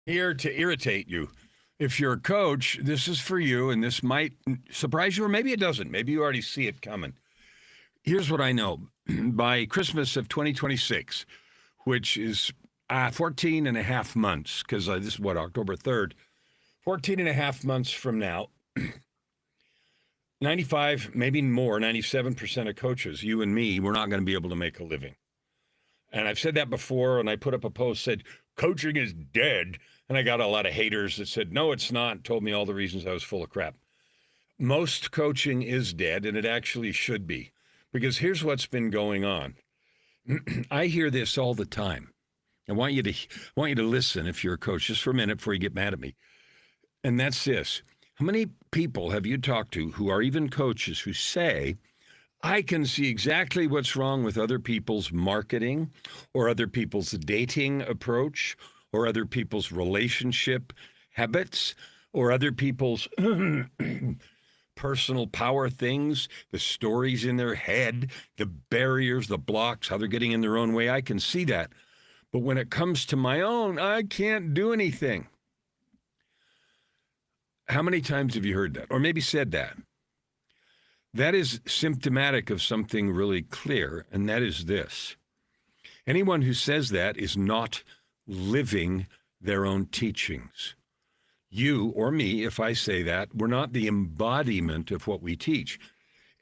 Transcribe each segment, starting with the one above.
here to irritate you. If you're a coach, this is for you, and this might surprise you, or maybe it doesn't. Maybe you already see it coming. Here's what I know. By Christmas of 2026, which is 14 and a half months, because this is what, October 3rd, 14 and a half months from now, 95, maybe more, 97% of coaches, you and me, we're not going to be able to make a living. And I've said that before, and I put up a post said, coaching is dead. And I got a lot of haters that said, no, it's not, told me all the reasons I was full of crap. Most coaching is dead, and it actually should be. Because here's what's been going on. I hear this all the time. I want you to listen if you're a coach, just for a minute before you get mad at me. And that's this. How many people have you talked to who are even coaches who say, I can see exactly what's wrong with other people's marketing or other people's dating approach or other people's relationship habits or other people's personal power things, the stories in their head, the barriers, the blocks, how they're getting in their own way. I can see that. But when it comes to my own, I can't do anything. How many times have you heard that or maybe said that? That is symptomatic of something really clear, and that is this. Anyone who says that is not living their own teachings. You or me, if I say that, we're not the embodiment of what we teach.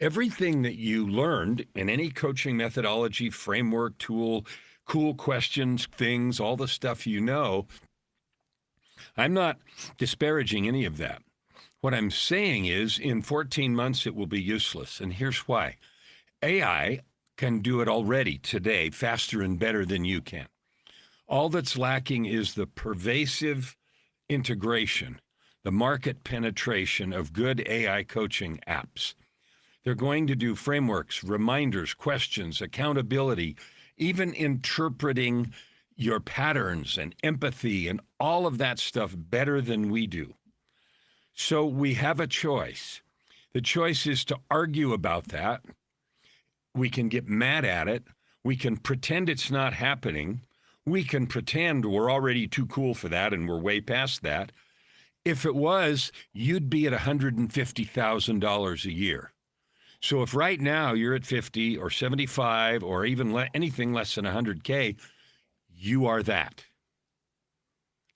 Everything that you learned in any coaching methodology, framework, tool, cool questions, things, all the stuff you know, I'm not disparaging any of that. What I'm saying is in 14 months, it will be useless. And here's why. AI can do it already today, faster and better than you can. All that's lacking is the pervasive integration, the market penetration of good AI coaching apps. They're going to do frameworks, reminders, questions, accountability, even interpreting your patterns and empathy and all of that stuff better than we do. So we have a choice. The choice is to argue about that. We can get mad at it. We can pretend it's not happening. We can pretend we're already too cool for that and we're way past that. If it was, you'd be at $150,000 a year. So if right now you're at 50 or 75 or even anything less than 100K, you are that.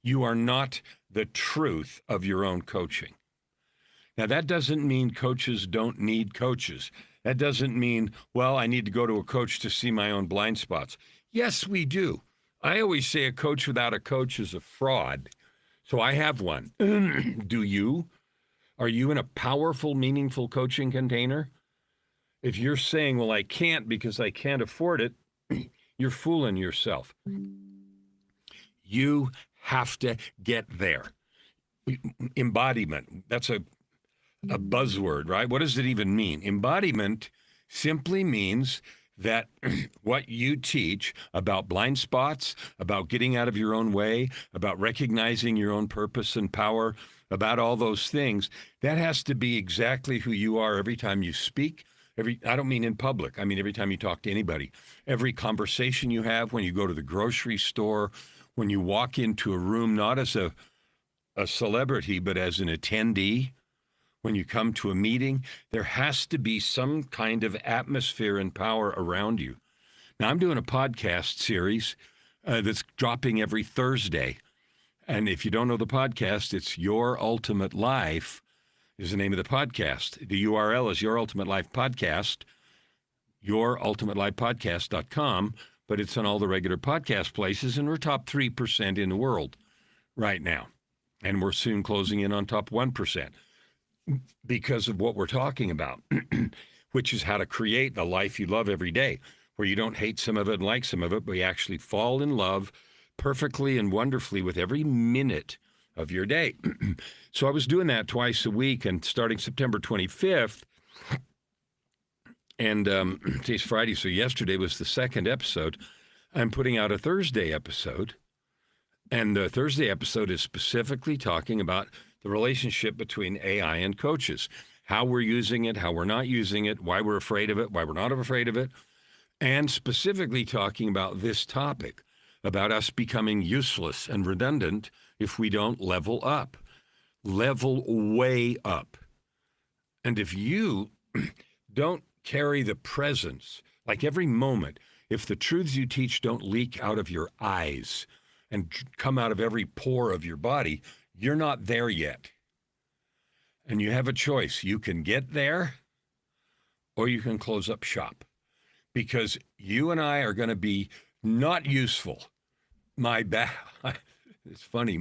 You are not the truth of your own coaching. Now, that doesn't mean coaches don't need coaches. That doesn't mean, well, I need to go to a coach to see my own blind spots. Yes, we do. I always say a coach without a coach is a fraud. So I have one. Do you? Are you in a powerful, meaningful coaching container? If you're saying, well, I can't because I can't afford it, you're fooling yourself. You have to get there. Embodiment, that's a buzzword, right? What does it even mean? Embodiment simply means that what you teach about blind spots, about getting out of your own way, about recognizing your own purpose and power, about all those things, that has to be exactly who you are every time you speak. I don't mean in public. I mean every time you talk to anybody. Every conversation you have, when you go to the grocery store, when you walk into a room, not as a celebrity, but as an attendee, when you come to a meeting, there has to be some kind of atmosphere and power around you. Now, I'm doing a podcast series that's dropping every Thursday. And if you don't know the podcast, it's Your Ultimate Life is the name of the podcast. The URL is Your Ultimate Life Podcast, yourultimatelifepodcast.com, but it's on all the regular podcast places, and we're top 3% in the world right now. And we're soon closing in on top 1% because of what we're talking about, which is how to create the life you love every day, where you don't hate some of it and like some of it, but you actually fall in love perfectly and wonderfully with every minute of your day. So I was doing that twice a week, and starting September 25th, and today's Friday, so yesterday was the second episode, I'm putting out a Thursday episode. And the Thursday episode is specifically talking about the relationship between AI and coaches, how we're using it, how we're not using it, why we're afraid of it, why we're not afraid of it, and specifically talking about this topic. about us becoming useless and redundant if we don't level up. Level way up. And if you don't carry the presence, like every moment, if the truths you teach don't leak out of your eyes and come out of every pore of your body, you're not there yet. And you have a choice. You can get there or you can close up shop, because you and I are going to be not useful. It's funny,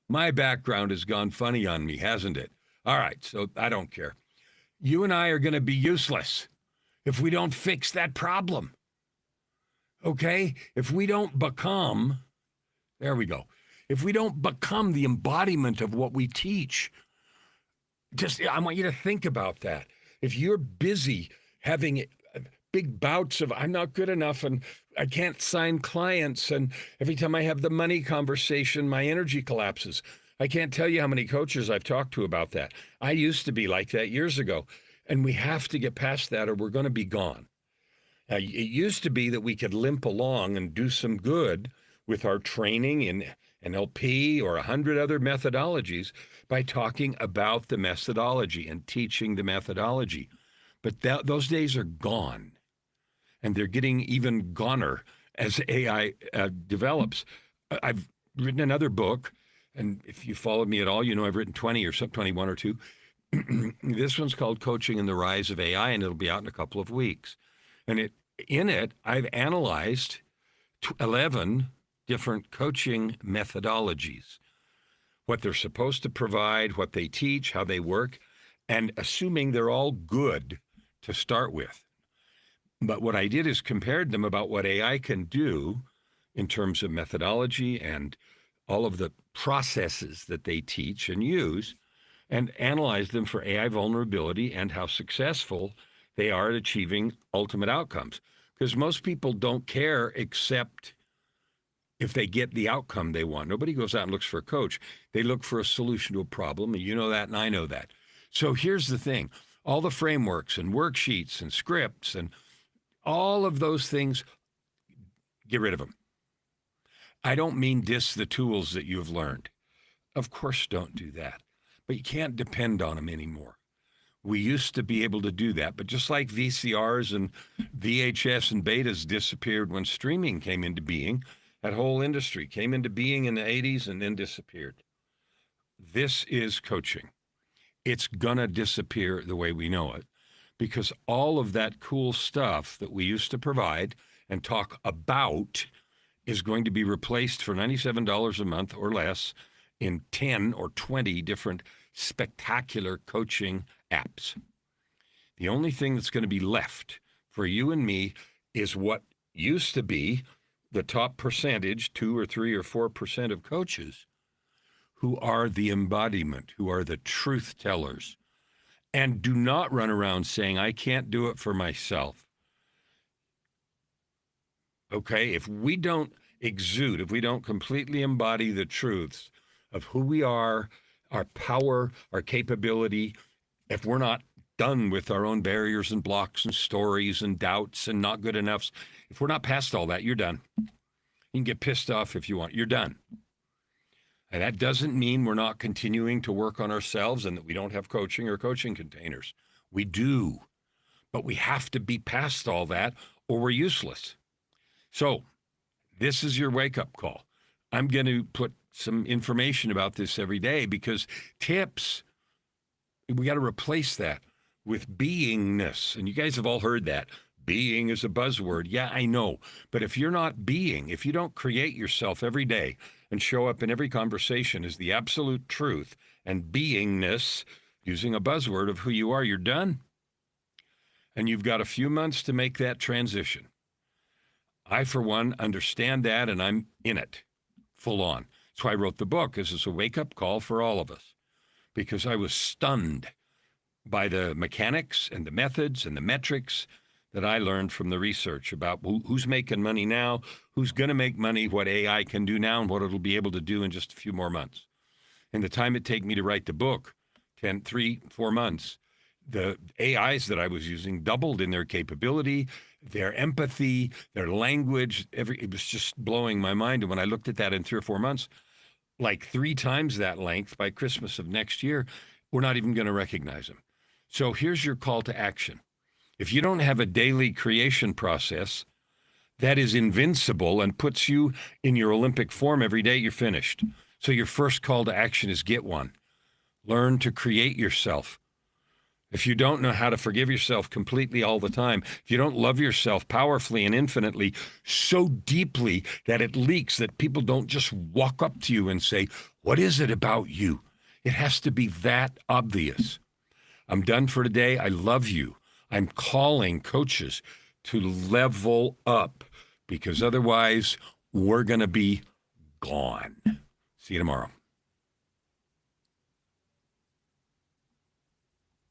my background has gone funny on me, hasn't it? All right, so I don't care. You and I are going to be useless if we don't fix that problem. Okay? If we don't become, there we go. If we don't become the embodiment of what we teach, I want you to think about that. If you're busy having big bouts of, I'm not good enough and I can't sign clients, and every time I have the money conversation, my energy collapses. I can't tell you how many coaches I've talked to about that. I used to be like that years ago, and we have to get past that or we're going to be gone. It used to be that we could limp along and do some good with our training in NLP or 100 other methodologies by talking about the methodology and teaching the methodology. But those days are gone, and they're getting even goner as AI develops. I've written another book, and if you followed me at all, you know I've written 21 or 2. This one's called Coaching and the Rise of AI, and it'll be out in a couple of weeks. And in it, I've analyzed 11 different coaching methodologies, what they're supposed to provide, what they teach, how they work, and assuming they're all good to start with. But what I did is compared them about what AI can do in terms of methodology and all of the processes that they teach and use, and analyzed them for AI vulnerability and how successful they are at achieving ultimate outcomes. Because most people don't care except if they get the outcome they want. Nobody goes out and looks for a coach. They look for a solution to a problem, and you know that, and I know that. So here's the thing. All the frameworks and worksheets and scripts and all of those things, get rid of them. I don't mean diss the tools that you've learned. Of course, don't do that. But you can't depend on them anymore. We used to be able to do that, but just like VCRs and VHS and betas disappeared when streaming came into being, that whole industry came into being in the 80s and then disappeared. This is coaching. It's gonna disappear the way we know it, because all of that cool stuff that we used to provide and talk about is going to be replaced for $97 a month or less in 10 or 20 different spectacular coaching apps. The only thing that's going to be left for you and me is what used to be the top percentage, 2 or 3 or 4% of coaches who are the embodiment, who are the truth tellers, and do not run around saying, I can't do it for myself. Okay, if we don't exude, if we don't completely embody the truths of who we are, our power, our capability, if we're not done with our own barriers and blocks and stories and doubts and not good enoughs, if we're not past all that, you're done. You can get pissed off if you want. You're done. And that doesn't mean we're not continuing to work on ourselves and that we don't have coaching or coaching containers. We do. But we have to be past all that or we're useless. So this is your wake-up call. I'm going to put some information about this every day, because tips, we got to replace that with beingness. And you guys have all heard that. Being is a buzzword. Yeah, I know. But if you're not being, if you don't create yourself every day and show up in every conversation as the absolute truth and beingness, using a buzzword of who you are, you're done. And you've got a few months to make that transition. I, for one, understand that, and I'm in it full on. That's why I wrote the book. This is a wake-up call for all of us, because I was stunned by the mechanics and the methods and the metrics that I learned from the research about who's making money now, who's going to make money, what AI can do now, and what it'll be able to do in just a few more months. And the time it take me to write the book, 4 months, the AIs that I was using doubled in their capability, their empathy, their language. It was just blowing my mind. And when I looked at that in 3 or 4 months, like 3 times that length by Christmas of next year, we're not even going to recognize them. So here's your call to action. If you don't have a daily creation process that is invincible and puts you in your Olympic form every day, you're finished. So your first call to action is get one. Learn to create yourself. If you don't know how to forgive yourself completely all the time, if you don't love yourself powerfully and infinitely, so deeply that it leaks, that people don't just walk up to you and say, what is it about you? It has to be that obvious. I'm done for today. I love you. I'm calling coaches to level up, because otherwise we're going to be gone. See you tomorrow.